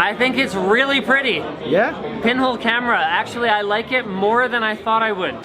I think it's really pretty. Yeah? Pinhole camera. Actually, I like it more than I thought I would.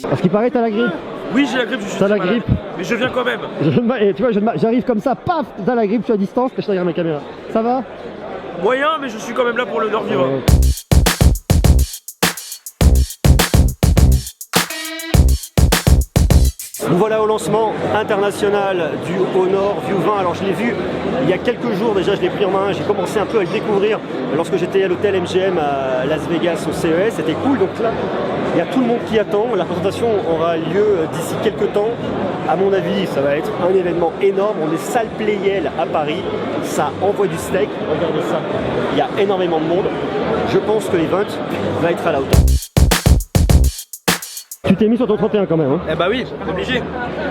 Parce qu'il paraît, t'as la grippe. Oui, j'ai la grippe, je suis T'as la malade. grippe. Mais je viens quand même. Et tu vois, j'arrive comme ça, paf, t'as la grippe, je suis à distance, que je regarde ma caméra. Ça va? Moyen, mais je suis quand même là pour le nord vivant. Nous voilà au lancement international du Honor View 20. Alors je l'ai vu il y a quelques jours déjà, je l'ai pris en main, j'ai commencé un peu à le découvrir lorsque j'étais à l'hôtel MGM à Las Vegas au CES, c'était cool. Donc là, il y a tout le monde qui attend, la présentation aura lieu d'ici quelques temps. À mon avis, ça va être un événement énorme, on est salle Playel à Paris, ça envoie du steak, regardez ça, il y a énormément de monde. Je pense que l'event va être à la hauteur. Tu t'es mis sur ton 31 quand même, hein? Eh bah oui, obligé.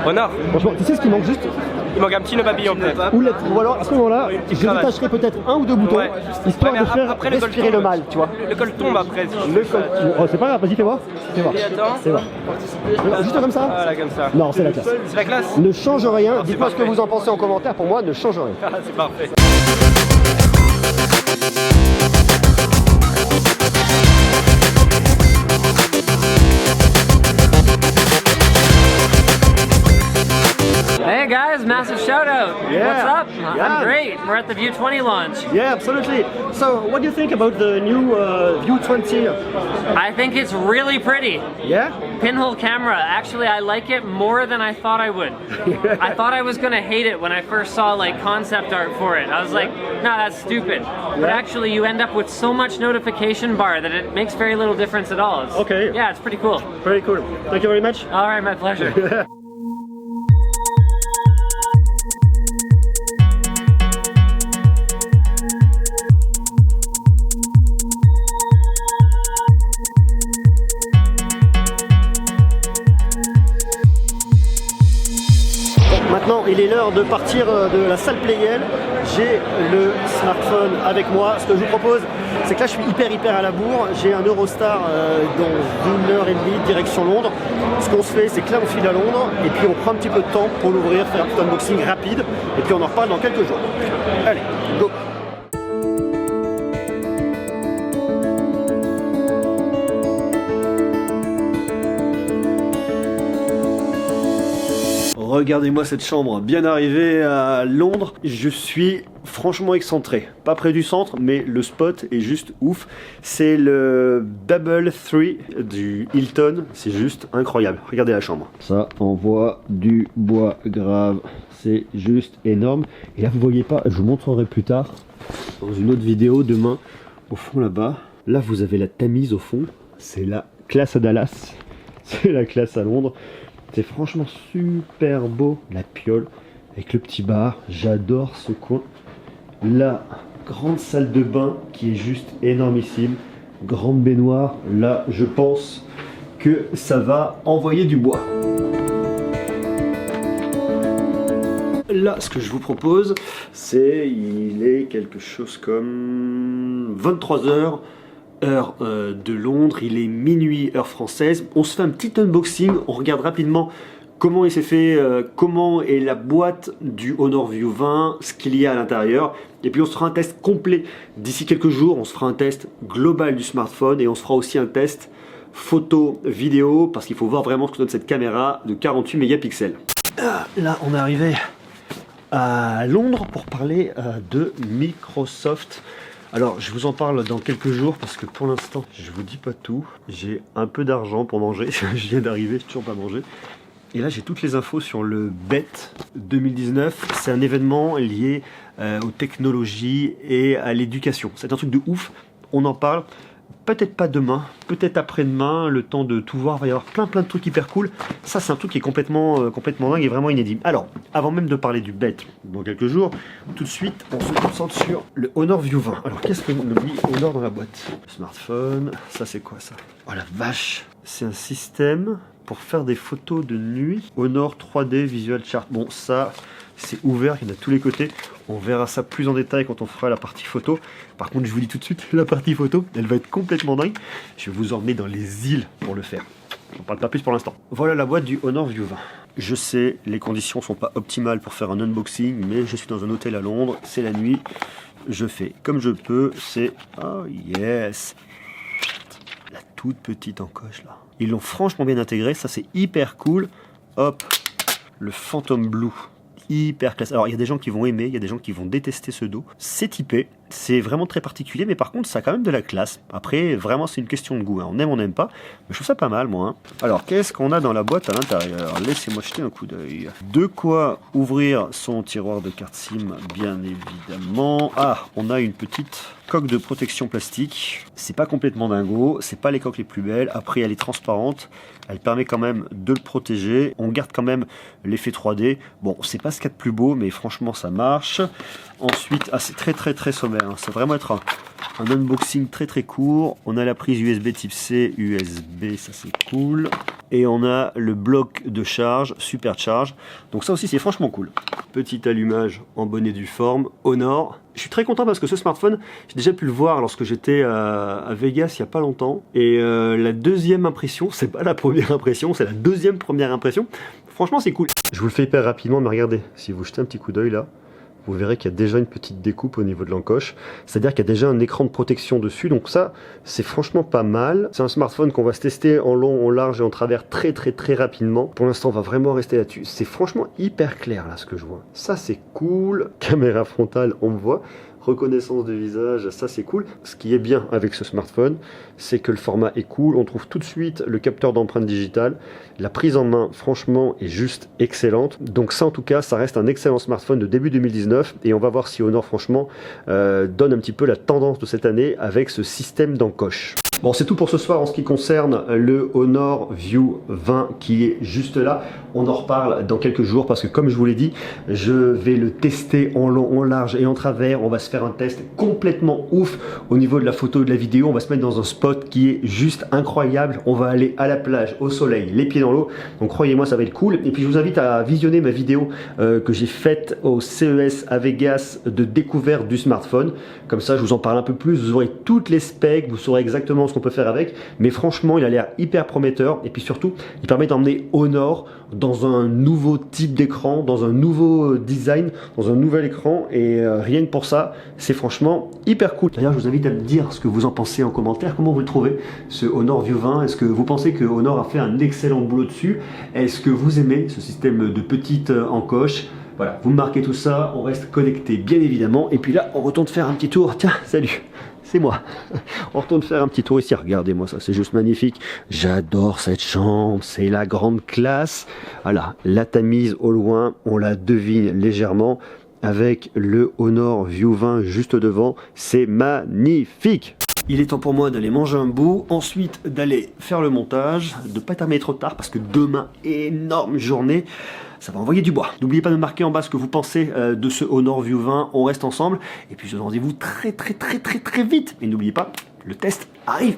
Honor. Franchement, tu sais ce qui manque juste? Il manque un petit nœud papillon peut-être. Ou alors à ce moment-là, je détacherai peut-être un ou deux boutons, Ouais. histoire Ouais, de mais faire après, le col respirer tombe. le mal, tu vois. Le col tombe après. Le col... Oh, c'est pas grave, vas-y, fais voir. Fais voir. Et attends. Fais voir. Juste comme ça? Voilà, comme ça. Non, c'est la classe. C'est la classe. Ne change rien, dites-moi ce que parfait. vous en pensez en commentaire, pour moi, ne change rien. Ah, c'est parfait. Hey guys, massive shout out. Yeah. What's up? Yeah. I'm great. We're at the View 20 launch. Yeah, absolutely. So, what do you think about the new View 20? I think it's really pretty. Yeah? Pinhole camera. Actually, I like it more than I thought I would. I thought I was gonna hate it when I first saw like concept art for it. I was like, no, that's stupid. But actually, you end up with so much notification bar that it makes very little difference at all. Okay. Yeah, it's pretty cool. Very cool. Thank you very much. All right, my pleasure. Maintenant, il est l'heure de partir de la salle Playel. J'ai le smartphone avec moi. Ce que je vous propose, c'est que là, je suis hyper à la bourre. J'ai un Eurostar dans 1h30 direction Londres. Ce qu'on se fait, c'est que là, on file à Londres et puis on prend un petit peu de temps pour l'ouvrir, faire un petit unboxing rapide et puis on en reparle dans quelques jours. Allez, go! Regardez-moi cette chambre, bien arrivé à Londres, je suis franchement excentré. Pas près du centre, mais le spot est juste ouf. C'est le Double 3 du Hilton, c'est juste incroyable. Regardez la chambre. Ça envoie du bois grave, c'est juste énorme. Et là vous voyez pas, je vous montrerai plus tard dans une autre vidéo demain, au fond là-bas. Là vous avez la Tamise au fond, c'est la classe à Dallas, c'est la classe à Londres. C'est franchement super beau, la piole avec le petit bar, j'adore ce coin. La grande salle de bain qui est juste énormissime, grande baignoire, là je pense que ça va envoyer du bois. Là ce que je vous propose, c'est, il est quelque chose comme 23 h. Heure de Londres, il est minuit heure française. On se fait un petit unboxing, on regarde rapidement comment il s'est fait, comment est la boîte du Honor View 20, ce qu'il y a à l'intérieur, et puis on se fera un test complet d'ici quelques jours. On se fera un test global du smartphone et on se fera aussi un test photo vidéo parce qu'il faut voir vraiment ce que donne cette caméra de 48 mégapixels. Là on est arrivé à Londres pour parler de Microsoft. Alors je vous en parle dans quelques jours parce que pour l'instant je vous dis pas tout. J'ai un peu d'argent pour manger, je viens d'arriver, je n'ai toujours pas mangé. Et là j'ai toutes les infos sur le BET 2019. C'est un événement lié aux technologies et à l'éducation. C'est un truc de ouf, on en parle. Peut-être pas demain, peut-être après-demain, le temps de tout voir, il va y avoir plein de trucs hyper cool. Ça c'est un truc qui est complètement dingue et vraiment inédit. Alors, avant même de parler du bête dans quelques jours, tout de suite on se concentre sur le Honor View 20. Alors qu'est-ce qu'on oublie Honor dans la boîte? Smartphone, ça c'est quoi ça? Oh la vache! C'est un système pour faire des photos de nuit. Honor 3D Visual Chart. Bon ça... c'est ouvert, il y en a de tous les côtés. On verra ça plus en détail quand on fera la partie photo. Par contre, je vous dis tout de suite, la partie photo, elle va être complètement dingue. Je vais vous emmener dans les îles pour le faire. On parle pas plus pour l'instant. Voilà la boîte du Honor View 20. Je sais, les conditions sont pas optimales pour faire un unboxing, mais je suis dans un hôtel à Londres, c'est la nuit. Je fais comme je peux, c'est... oh yes! La toute petite encoche là. Ils l'ont franchement bien intégré, ça c'est hyper cool. Hop, le Phantom Blue. Hyper classe. Alors il y a des gens qui vont aimer, il y a des gens qui vont détester ce dos. C'est typé, c'est vraiment très particulier, mais par contre ça a quand même de la classe. Après vraiment c'est une question de goût, hein. On aime, on n'aime pas, mais je trouve ça pas mal moi. Hein. Alors qu'est-ce qu'on a dans la boîte à l'intérieur? Laissez-moi jeter un coup d'œil. De quoi ouvrir son tiroir de carte SIM, bien évidemment. Ah, on a une petite coque de protection plastique. C'est pas complètement dingo, c'est pas les coques les plus belles. Après elle est transparente, elle permet quand même de le protéger. On garde quand même l'effet 3D. Bon, c'est pas ce qu'il y a de plus beau, mais franchement ça marche. Ensuite, ah, c'est très sommaire. Hein. Ça va vraiment être un unboxing très court. On a la prise USB type C, USB, ça c'est cool. Et on a le bloc de charge, Supercharge. Donc ça aussi c'est franchement cool. Petit allumage en bonne et due forme, Honor. Je suis très content parce que ce smartphone, j'ai déjà pu le voir lorsque j'étais à Vegas il n'y a pas longtemps. Et la deuxième impression, c'est pas la première impression, c'est la deuxième première impression. Franchement c'est cool. Je vous le fais hyper rapidement, mais regardez, si vous jetez un petit coup d'œil là, vous verrez qu'il y a déjà une petite découpe au niveau de l'encoche. C'est-à-dire qu'il y a déjà un écran de protection dessus. Donc ça, c'est franchement pas mal. C'est un smartphone qu'on va se tester en long, en large et en travers très rapidement. Pour l'instant, on va vraiment rester là-dessus. C'est franchement hyper clair là ce que je vois. Ça, c'est cool. Caméra frontale, on me voit. Reconnaissance de visage, ça c'est cool. Ce qui est bien avec ce smartphone, c'est que le format est cool. On trouve tout de suite le capteur d'empreinte digitale. La prise en main, franchement, est juste excellente. Donc ça, en tout cas, ça reste un excellent smartphone de début 2019. Et on va voir si Honor, franchement, donne un petit peu la tendance de cette année avec ce système d'encoche. Bon, c'est tout pour ce soir en ce qui concerne le Honor View 20 qui est juste là. On en reparle dans quelques jours parce que comme je vous l'ai dit, je vais le tester en long, en large et en travers. On va se faire un test complètement ouf au niveau de la photo et de la vidéo. On va se mettre dans un spot qui est juste incroyable. On va aller à la plage, au soleil, les pieds dans l'eau. Donc croyez-moi, ça va être cool. Et puis je vous invite à visionner ma vidéo que j'ai faite au CES à Vegas de découverte du smartphone. Comme ça, je vous en parle un peu plus. Vous aurez toutes les specs, vous saurez exactement ce qu'on peut faire avec, mais franchement il a l'air hyper prometteur et puis surtout il permet d'emmener Honor dans un nouveau type d'écran, dans un nouveau design, dans un nouvel écran et rien que pour ça c'est franchement hyper cool. D'ailleurs je vous invite à me dire ce que vous en pensez en commentaire, comment vous le trouvez ce Honor View 20, est-ce que vous pensez que Honor a fait un excellent boulot dessus, est-ce que vous aimez ce système de petite encoche? Voilà, vous me marquez tout ça, on reste connecté bien évidemment et puis là on retourne faire un petit tour, tiens salut, c'est moi. On retourne faire un petit tour ici. Regardez-moi ça, c'est juste magnifique. J'adore cette chambre, c'est la grande classe. Voilà, la Tamise au loin, on la devine légèrement avec le Honor View 20 juste devant. C'est magnifique. Il est temps pour moi d'aller manger un bout, ensuite d'aller faire le montage, de pas terminer trop tard parce que demain, énorme journée. Ça va envoyer du bois. N'oubliez pas de marquer en bas ce que vous pensez de ce Honor View 20. On reste ensemble. Et puis je vous donne rendez-vous très vite. Et n'oubliez pas, le test arrive.